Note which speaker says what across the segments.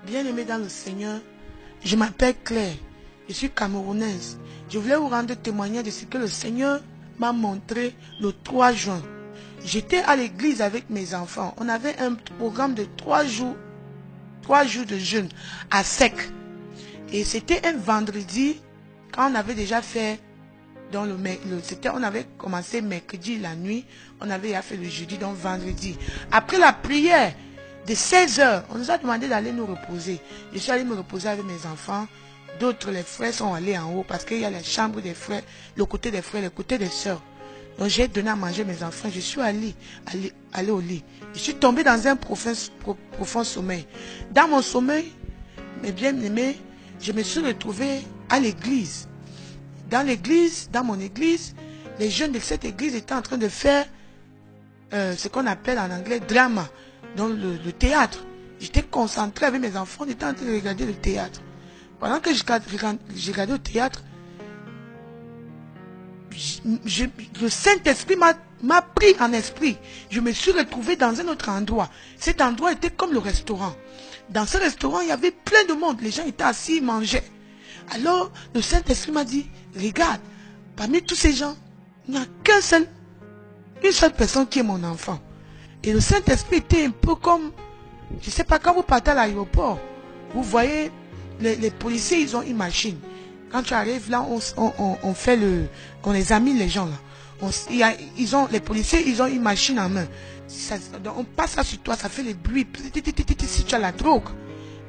Speaker 1: Bien-aimés dans le Seigneur, je m'appelle Claire, je suis camerounaise. Je voulais vous rendre témoignage de ce que le Seigneur m'a montré le 3 juin. J'étais à l'église avec mes enfants. On avait un programme de 3 jours de jeûne à sec. Et c'était un vendredi, quand on avait déjà fait, on avait commencé mercredi la nuit, on avait déjà fait le jeudi, donc vendredi. Après la prière de 16 h, on nous a demandé d'aller nous reposer. Je suis allé me reposer avec mes enfants. D'autres, les frères sont allés en haut parce qu'il y a la chambre des frères, le côté des frères, le côté des sœurs. Donc j'ai donné à manger mes enfants. Je suis allé au lit. Je suis tombé dans un profond sommeil. Dans mon sommeil, mes bien-aimés, je me suis retrouvé à l'église. Dans mon église, les jeunes de cette église étaient en train de faire ce qu'on appelle en anglais drama, donc le théâtre. J'étais concentré avec mes enfants, on était en train de regarder le théâtre. Pendant que je regardais le théâtre, le Saint-Esprit m'a pris en esprit. Je me suis retrouvé dans un autre endroit. Cet endroit était comme le restaurant. Dans ce restaurant, il y avait plein de monde. Les gens étaient assis, ils mangeaient. Alors, le Saint-Esprit m'a dit, regarde, parmi tous ces gens, il n'y a une seule personne qui est mon enfant. Et le Saint-Esprit était un peu comme, je ne sais pas, quand vous partez à l'aéroport, vous voyez, les policiers, ils ont une machine. Quand tu arrives là, on examine les gens là. Les policiers, ils ont une machine en main. On passe ça sur toi, ça fait le bruit. Si tu as la drogue.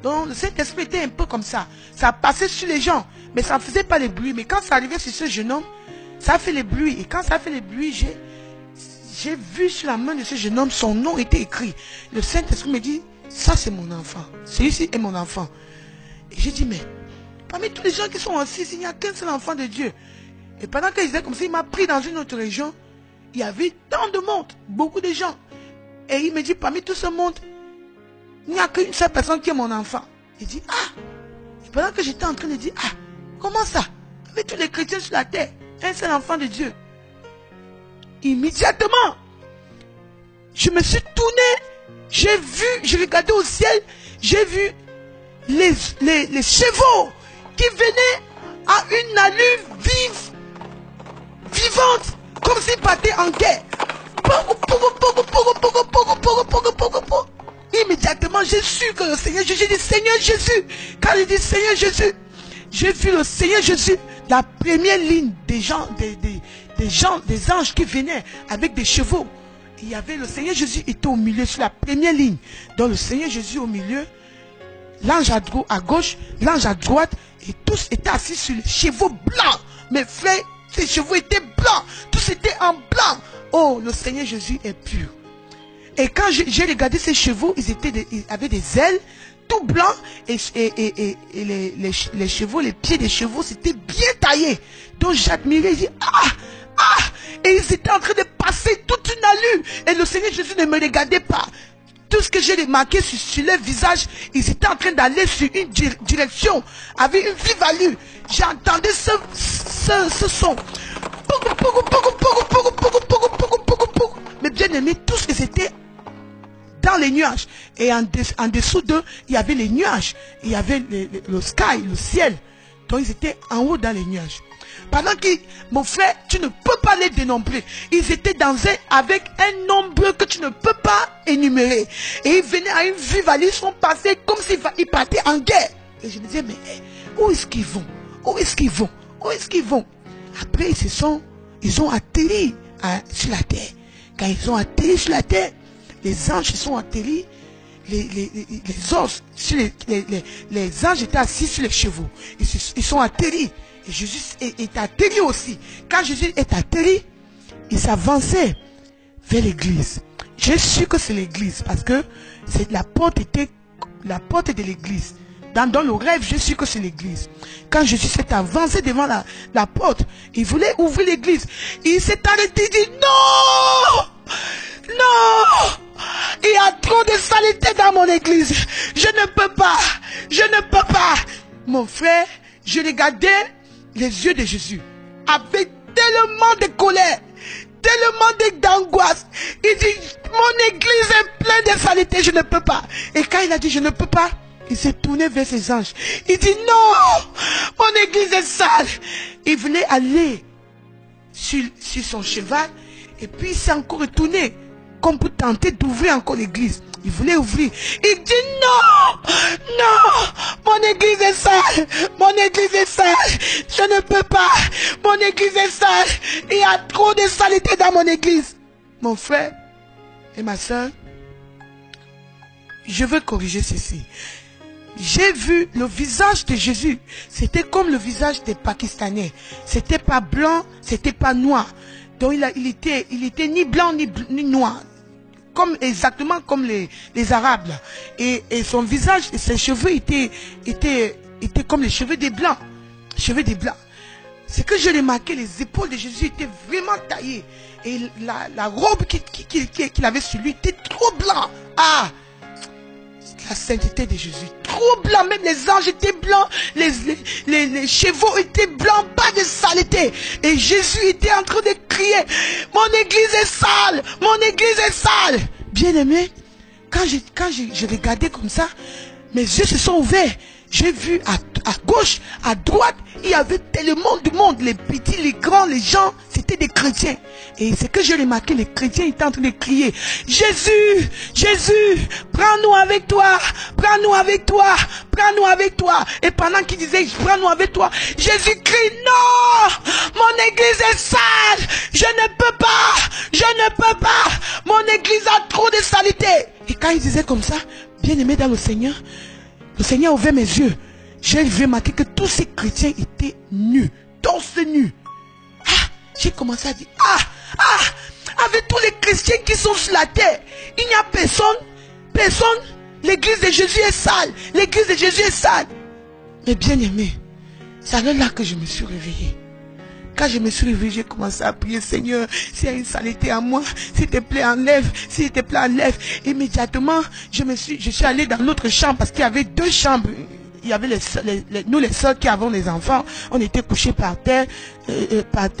Speaker 1: Donc, le Saint-Esprit était un peu comme ça. Ça passait sur les gens, mais ça ne faisait pas le bruit. Mais quand ça arrivait sur ce jeune homme, ça a fait le bruit. Et quand ça a fait le bruit, j'ai vu sur la main de ce jeune homme, son nom était écrit. Le Saint-Esprit me dit, ça c'est mon enfant. Celui-ci est mon enfant. Et j'ai dit, mais parmi tous les gens qui sont assis, il n'y a qu'un seul enfant de Dieu. Et pendant qu'il disait comme ça, il m'a pris dans une autre région. Il y avait tant de monde, beaucoup de gens. Et il me dit, parmi tout ce monde, il n'y a qu'une seule personne qui est mon enfant. Il dit, ah. Et pendant que j'étais en train de dire, ah, comment ça? Avec tous les chrétiens sur la terre, un seul enfant de Dieu. Immédiatement, je me suis tourné, j'ai regardé au ciel, j'ai vu les chevaux qui venaient à une allure vivante, comme s'ils partaient en guerre. Immédiatement, j'ai su que le Seigneur Jésus, j'ai dit Seigneur Jésus. Quand il dit Seigneur Jésus, j'ai vu le Seigneur Jésus, la première ligne des anges qui venaient avec des chevaux. Il y avait le Seigneur Jésus était au milieu sur la première ligne. Donc le Seigneur Jésus au milieu, l'ange à gauche, l'ange à droite, et tous étaient assis sur les chevaux blancs. Mes frères, ces chevaux étaient blancs, tous étaient en blanc. Oh, le Seigneur Jésus est pur. Et quand j'ai regardé ces chevaux, ils avaient des ailes tout blancs, et les chevaux, les pieds des chevaux, c'était bien taillé. Donc j'admirais, je dis, et ils étaient en train de passer toute une allure. Et le Seigneur Jésus ne me regardait pas. Tout ce que j'ai remarqué sur leur visage, ils étaient en train d'aller sur une direction, avec une vive allure. J'entendais ce son. Mais bien aimé, tout ce que c'était dans les nuages. Et en dessous d'eux, il y avait les nuages. Il y avait le sky, le ciel. Donc ils étaient en haut dans les nuages. Pendant que, mon frère, tu ne peux pas les dénombrer. Ils étaient avec un nombre que tu ne peux pas énumérer. Et ils venaient à une vive allure, ils sont passés comme s'ils partaient en guerre. Et je me disais, mais où est-ce qu'ils vont? Où est-ce qu'ils vont? Où est-ce qu'ils vont? Après, ils ont atterri sur la terre. Quand ils ont atterri sur la terre, les anges sont atterris, les anges étaient assis sur les chevaux. Ils sont atterris. Et Jésus est atterri aussi. Quand Jésus est atterri, il s'avançait vers l'église. J'ai su que c'est l'église parce que la porte de l'église. Dans le rêve, j'ai su que c'est l'église. Quand Jésus s'est avancé devant la porte, il voulait ouvrir l'église. Il s'est arrêté, il dit non! Non! Il y a trop de saleté dans mon église. Je ne peux pas. Je ne peux pas. Mon frère, je regardais les yeux de Jésus avec tellement de colère, tellement d'angoisse. Il dit, mon église est pleine de saleté, je ne peux pas. Et quand il a dit, je ne peux pas, Il s'est tourné vers ses anges. Il dit non, mon église est sale. Il voulait aller sur son cheval et puis il s'est encore retourné comme pour tenter d'ouvrir encore l'église. Il voulait ouvrir. Il dit non, non, mon église est sale, mon église est sale, je ne peux pas, mon église est sale, il y a trop de saleté dans mon église. Mon frère et ma soeur, je veux corriger ceci. J'ai vu le visage de Jésus, c'était comme le visage des Pakistanais. C'était pas blanc, c'était pas noir. Donc il était ni blanc ni noir. Exactement comme les Arabes là. Et son visage et ses cheveux étaient comme les cheveux des Blancs. Cheveux des Blancs. C'est que j'ai remarqué, les épaules de Jésus étaient vraiment taillées. Et la robe qu'il avait sur lui était trop blanc. Ah! La sainteté de Jésus. Trop blanc, même les anges étaient blancs, les chevaux étaient blancs, pas de saleté. Et Jésus était en train de crier, mon église est sale, mon église est sale. Bien aimé, quand je regardais comme ça, mes yeux se sont ouverts. J'ai vu à gauche, à droite, il y avait tellement de monde, les petits, les grands, les gens, c'était des chrétiens. Et c'est que j'ai remarqué, les chrétiens étaient en train de crier, Jésus, Jésus, prends-nous avec toi, prends-nous avec toi, prends-nous avec toi. Et pendant qu'ils disaient, prends-nous avec toi, Jésus crie, non, mon église est sale, je ne peux pas, mon église a trop de saleté. Et quand il disait comme ça, bien aimé dans le Seigneur a ouvert mes yeux. J'ai remarqué que tous ces chrétiens étaient nus, torse nu. Ah, j'ai commencé à dire, avec tous les chrétiens qui sont sur la terre, il n'y a personne, l'église de Jésus est sale, l'église de Jésus est sale. Mais bien aimé, c'est alors là que je me suis réveillé. Quand je me suis réveillé, j'ai commencé à prier, Seigneur, s'il y a une saleté à moi, s'il te plaît, enlève, s'il te plaît, enlève. Immédiatement, je suis allé dans l'autre chambre parce qu'il y avait deux chambres. Il y avait nous les sœurs qui avons les enfants, on était couchés par terre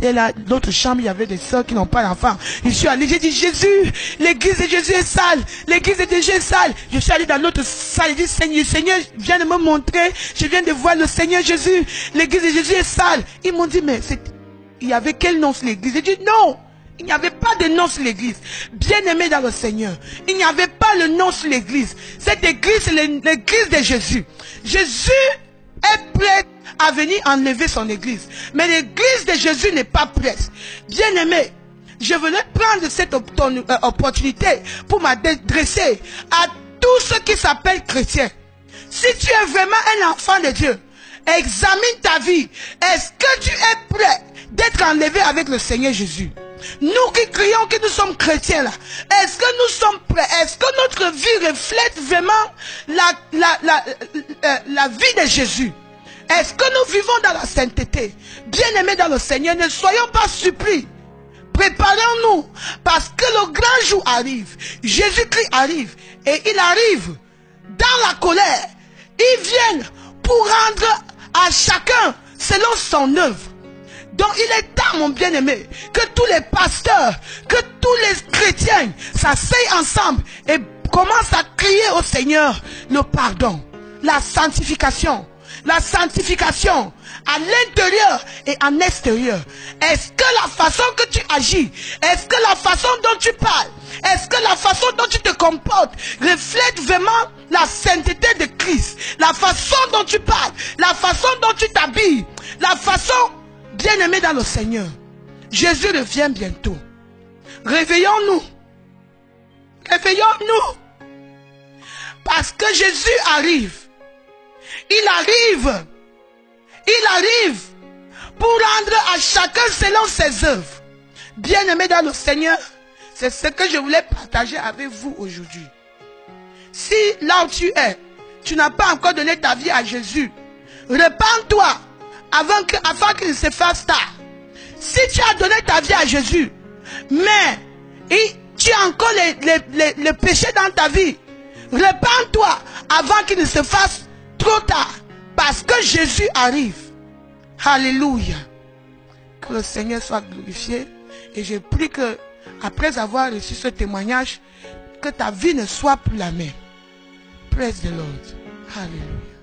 Speaker 1: là, l'autre chambre, il y avait des sœurs qui n'ont pas d'enfants. Je suis allé, j'ai dit, Jésus, l'église de Jésus est sale, l'église de Jésus est sale. Je suis allé dans l'autre salle, j'ai dit, Seigneur, viens de me montrer, je viens de voir le Seigneur Jésus, l'église de Jésus est sale. Ils m'ont dit, mais il y avait quel nom sur l'église? J'ai dit, non, il n'y avait pas de nom sur l'église. Bien aimé dans le Seigneur, il n'y avait pas le nom sur l'église. Cette église, c'est l'église de Jésus. Jésus est prêt à venir enlever son église. Mais l'église de Jésus n'est pas prête. Bien aimé, je voulais prendre cette opportunité pour m'adresser à tous ceux qui s'appellent chrétiens. Si tu es vraiment un enfant de Dieu, examine ta vie. Est-ce que tu es prêt d'être enlevé avec le Seigneur Jésus? Nous qui crions que nous sommes chrétiens là, est-ce que nous sommes prêts? Est-ce que notre vie reflète vraiment la vie de Jésus? Est-ce que nous vivons dans la sainteté? Bien-aimés dans le Seigneur, ne soyons pas surpris. Préparons-nous parce que le grand jour arrive. Jésus-Christ arrive et il arrive dans la colère. Il vient pour rendre à chacun selon son œuvre. Donc il est temps, mon bien-aimé, que tous les pasteurs, que tous les chrétiens s'asseyent ensemble et commencent à crier au Seigneur le pardon, la sanctification à l'intérieur et en extérieur. Est-ce que la façon que tu agis, est-ce que la façon dont tu parles, est-ce que la façon dont tu te comportes reflète vraiment la sainteté de Christ? La façon dont tu parles, la façon dont tu t'habilles, la façon... Bien-aimés dans le Seigneur, Jésus revient bientôt. Réveillons-nous. Réveillons-nous. Parce que Jésus arrive. Il arrive pour rendre à chacun selon ses œuvres. Bien-aimés dans le Seigneur, c'est ce que je voulais partager avec vous aujourd'hui. Si là où tu es, tu n'as pas encore donné ta vie à Jésus, repens-toi. Avant qu'il se fasse tard. Si tu as donné ta vie à Jésus, mais tu as encore les péchés dans ta vie, repens-toi avant qu'il ne se fasse trop tard. Parce que Jésus arrive. Alléluia. Que le Seigneur soit glorifié. Et je prie que, après avoir reçu ce témoignage, que ta vie ne soit plus la même. Praise the Lord. Alléluia.